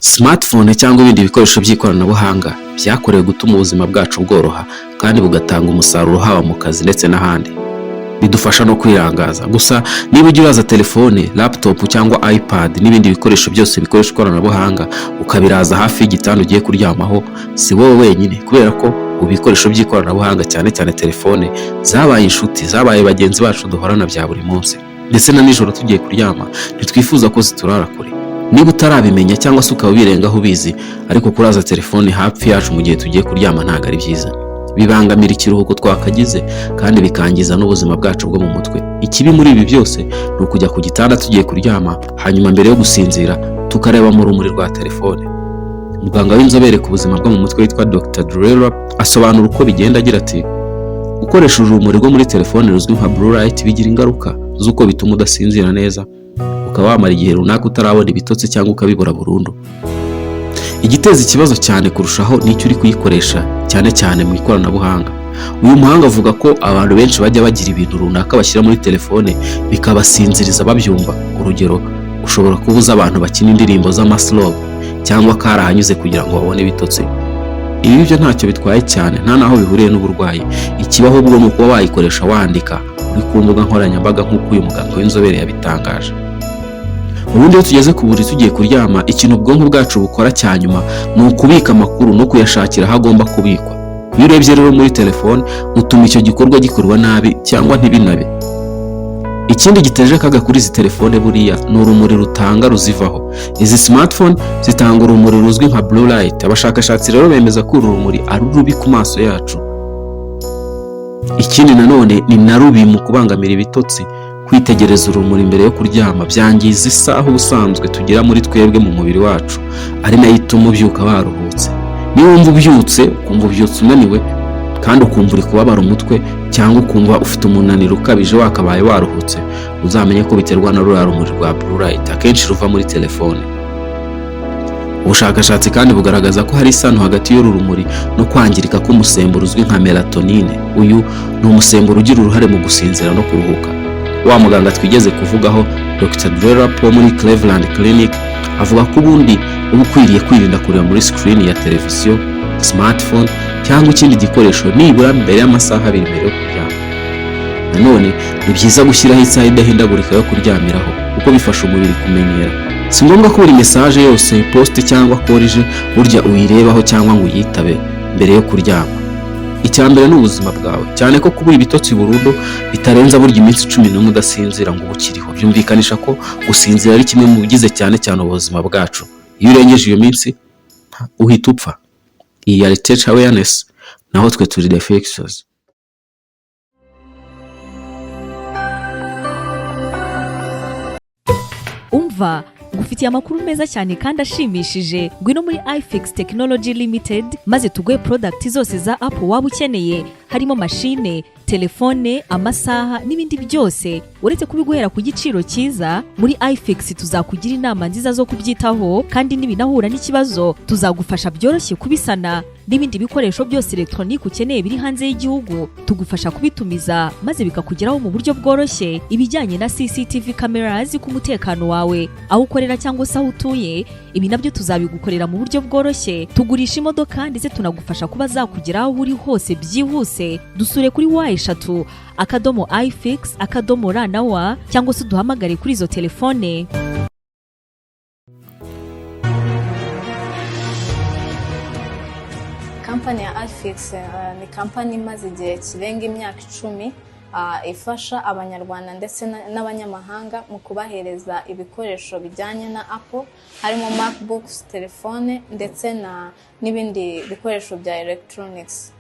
Smartphone cyangwa ibindi bikoresho by'ikoranabuhanga byakorewe gutuma ubuzima bwacu bworoha kandi bugatanga umusaruro haba mu kazi ndetse n'ahandi. Bidufasha no kwirangaza. Gusa niba ujya uraza telefone, laptop cyangwa iPad n'ibindi bikoresho byose bikoresha ikoranabuhanga ukabiraza hafi y'igitanda ugiye kuryamaho, si wowe wenyine, kubera ko ibikoresho by'ikoranabuhanga cyane cyane telefone zabaye inshuti, zabaye bagenzi bacu duhorana bya buri munsi. Ndetse na nijoro tugiye kuryama ntitwifuza ko ziturara kure. Niba utarabimenya cyangwa se ukaba ubirengaho ubizi, ariko kuraza telefone hafi yacu mu gihe tugiye kuryama ntabwo ari byiza. Bibangamira ikiruhuko twakagize kandi bikangiza n'ubuzima bwacu bwo mu mutwe. Ikibi muri ibi byose ni ukujya ku gitanda tugiye kuryama, hanyuma mbere yo gusinzira tukareba mu rumuri rwa telefone. Muganga w'inzobere ku buzima bwo mu mutwe witwa Dr. Reba asobanura uko bigenda agira ati: gukoresha urumuri rwo muri telefone ruzwi nka blue light bigira ingaruka z'uko bituma udasinzira neza, ukaba wamara igihe runaka utarabona ibitotsi cyangwa ukabibura burundu. Igiteza ikibazo cyane kurushaho nicyo uri kuyikoresha cyane cyane mu ikoranabuhanga. Uyu muhanga avuga ko abantu benshi bajya bagira ibintu runaka bashyira muri telefone bikabasinziriza babyumva. Urugero, ushobora kubuza abantu bakina indirimbo z'amaslow cyangwa karahanyuze kugira ngo babone ibitotsi. Ibi byo ntacyo bitwaye cyane, nta naho bihuriye n'uburwayi. Ikibaho ubwo ni ukuba wayikoresha wandika uri ku mbuga nkoranyambaga nk'uko uyu muganga w'inzobere yabitangaje. Ubundi iyo tugeze ku buriri tugiye kuryama, ikintu ubwonko bwacu bukora cya nyuma ni ukubika amakuru no kuyashakira aho agomba kubikwa. Iyo urebye rero muri telefone utuma icyo gikorwa gikorwa nabi cyangwa ntibinabe. Ikindi giteje akaga kuri izi telefone buriya ni urumuri rutanga ruzivaho. Izi smartphone zitanga urumuri ruzwi nka blue light. Abashakashatsi rero bemeza ko uru rumuri ari rubi ku maso yacu. Ikindi nanone ni na rubi mu kubangamira ibitotsi. Kwitegereza urumuri mbere yo kuryama byangiza isaha ubusanzwe tugira muri twebwe mu mubiri wacu, ari nayo ituma ubyuka waruhutse. Niba wumva ubyutse ukumva ubyutse unaniwe kandi ukumva uri kubabara umutwe cyangwa ukumva ufite umunaniro ukabije wakabaye waruhutse, uzamenye ko biterwa na ruriya rumuri rwa blue light akenshi ruva muri telefone. Ubushakashatsi kandi bugaragaza ko hari isano hagati y'uru rumuri no kwangirika k'umusemburo uzwi nka melatonin. Uyu ni umusemburo ugira uruhare mu gusinzira no kuruhuka. Wa muganga twigeze kuvugaho Dr. Reba wo muri Cleveland Clinic avuga ko ubundi uba ukwiriye kwirinda kureba muri screen ya televiziyo, smartphone cyangwa ikindi gikoresho nibura mbere y'amasaha 2 mbere yo kuryama. Nanone ni byiza gushyiraho isaha idahindagurika yo kuryamiraho kuko bifasha umubiri kumenyera. Si ngombwa ko buri message yose, post cyangwa korije burya uyirebaho cyangwa ngo uyitabe mbere yo kuryama. Icyambere ni ubuzima bwawe, cyane ko kubura ibitotsi burundu bitarenza burya iminsi 11 udasinzira ngo ukiriho. Byumvikanisha ko gusinzira ari kimwe mu bigize cyane cyane ubuzima bwacu. Iyo urengeje iyo minsi uhita upfa. Iyi yari Tech Awareness, naho twe turi The Fixers. Umva gufitiye amakuru meza cyane kandi ashimishije. Ngwino muri iFix Technology Limited maze tuguhe product zose za Apple waba ukeneye, harimo machine, telefone, amasaha n'ibindi byose. Uretse kubiguhera ku giciro cyiza, muri iFix tuzakugira inama nziza zo kubyitaho, kandi nibinahura n'ikibazo tuzagufasha byoroshye kubisana. N'ibindi bikoresho byose electronique ukeneye biri hanze y'igihugu tugufasha kubitumiza maze bikakugeraho mu buryo bworoshye. Ibijyanye na CCTV cameras ku mutekano wawe, aho ukorera cyangwa se aho utuye, ibi nabyo tuzabigukorera mu buryo bworoshye. Tugurisha imodoka ndetse tunagufasha kuba zakugeraho uri hose byihuse. Dusure kuri @ifix.ra cyangwa se duhamagare kuri izo telefone. Kampani ya iFix ni kampani imaze igihe kirenga imyaka 10 ifasha abanyarwanda ndetse n'abanyamahanga mu kubahereza ibikoresho bijyanye na Apple, harimo MacBooks, telefone ndetse n'ibindi bikoresho bya electronics,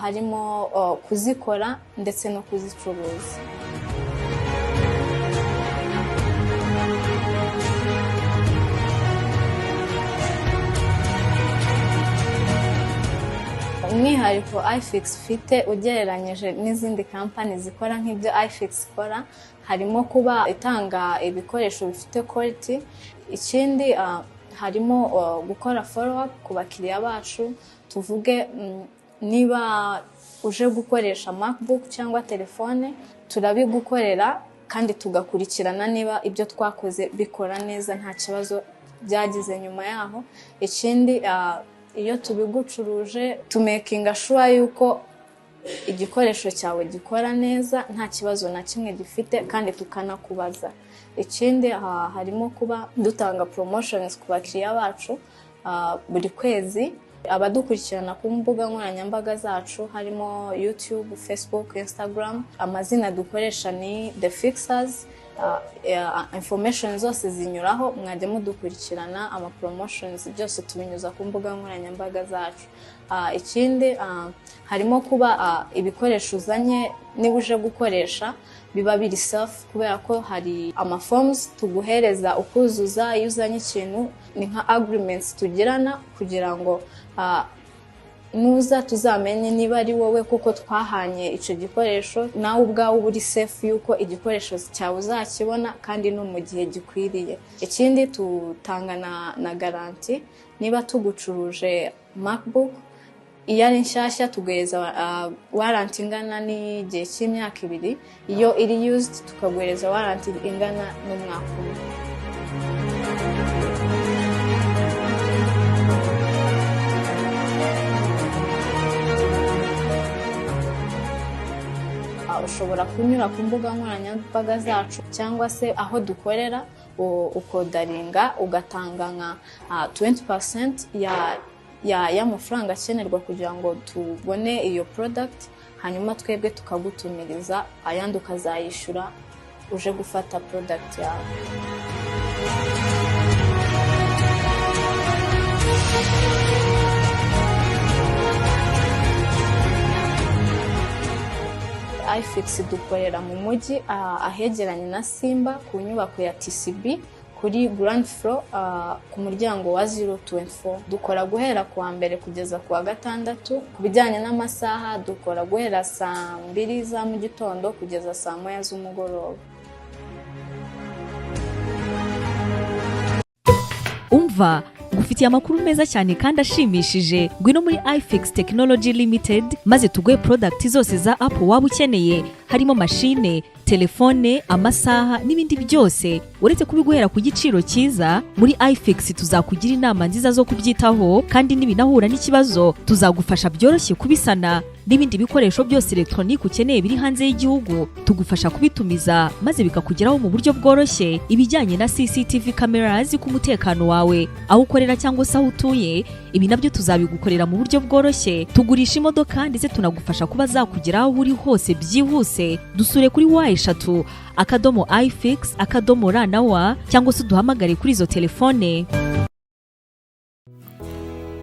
harimo kuzikora ndetse no kuzicuruza. Umwihariko iFix ifite ugereranyije n'izindi kampani zikora nk'ibyo iFix ikora, harimo kuba itanga ibikoresho bifite quality. Ikindi harimo gukora follow up ku bakiriya bacu. Tuvuge niba uje gukoresha MacBook cyangwa telefone, turabigukorera kandi tugakurikirana niba ibyo twakoze bikora neza nta kibazo byagize nyuma yaho. Ikindi iyo tubigucuruje tumekinga sure yuko igikoresho cyawe gikora neza nta kibazo na kimwe gifite kandi tukanakubaza. Ikindi harimo kuba dutanga promotions ku bakiriya bacu buri kwezi. Abadukurikirana ku mbuga nkoranyambaga zacu harimo YouTube, Facebook, Instagram. Amazina dukoresha ni The Fixers. Information zose zinyuraho, mwajya mudukurikirana. Ama promotions byose tubinyuza ku mbuga nkoranyambaga zacu. Ikindi harimo kuba ibikoresho uzanye niba uje gukoresha biba biri safe, kubera ko hari ama forms tuguhereza ukuzuza iyo uzanye ikintu. Ni nka agreements tugirana kugira ngo nuza tuzamenye niba ari wowe kuko twahanye icyo gikoresho, nawe ubwawe uri safe yuko igikoresho cyawe uzakibona kandi no mu gihe gikwiriye. Ikindi tutanga na garanti. Niba tugucuruje MacBook iyo ari nshyashya tuguhereza warranty ingana n'igihe cy'imyaka 2. Iyo iri used tukaguhereza warranty ingana n'umwaka umwe. Ushobora kunyura ku mbuga nkoranyambaga zacu cyangwa se aho dukorera ukodaringa ugatanga nka 20% y'amafaranga akenerwa kugira ngo tubone iyo product, hanyuma twebwe tukagutumiriza ayandi ukazayishyura uje gufata product yawe. iFix dukorera mu mujyi ahegeranye na Simba ku nyubako ya TCB kuri ground floor ku muryango wa 024. Dukora guhera kuwa mbere kugeza kuwa gatandatu. Ku bijyanye n'amasaha dukora guhera saa 2 za mu gitondo kugeza saa 1 z'umugoroba. Umva gufitiye amakuru meza cyane kandi ashimishije. Ngwino muri iFix Technology Limited maze tuguhe product zose za Apple waba ukeneye, harimo machine, telefone, amasaha n'ibindi byose. Uretse kubiguhera ku giciro cyiza, muri iFix tuzakugira inama nziza zo kubyitaho, kandi nibinahura n'ikibazo tuzagufasha byoroshye kubisana. N'ibindi bikoresho byose electronic ukeneye biri hanze y'igihugu tugufasha kubitumiza maze bikakugeraho mu buryo bworoshye. Ibijyanye na CCTV cameras ku mutekano wawe, aho ukorera cyangwa se aho utuye, ibi nabyo tuzabigukorera mu buryo bworoshye. Tugurisha imodoka ndetse tunagufasha kuba zakugeraho uri hose byihuse. Dusure kuri #iFix_RA cyangwa se duhamagare kuri izo telefone.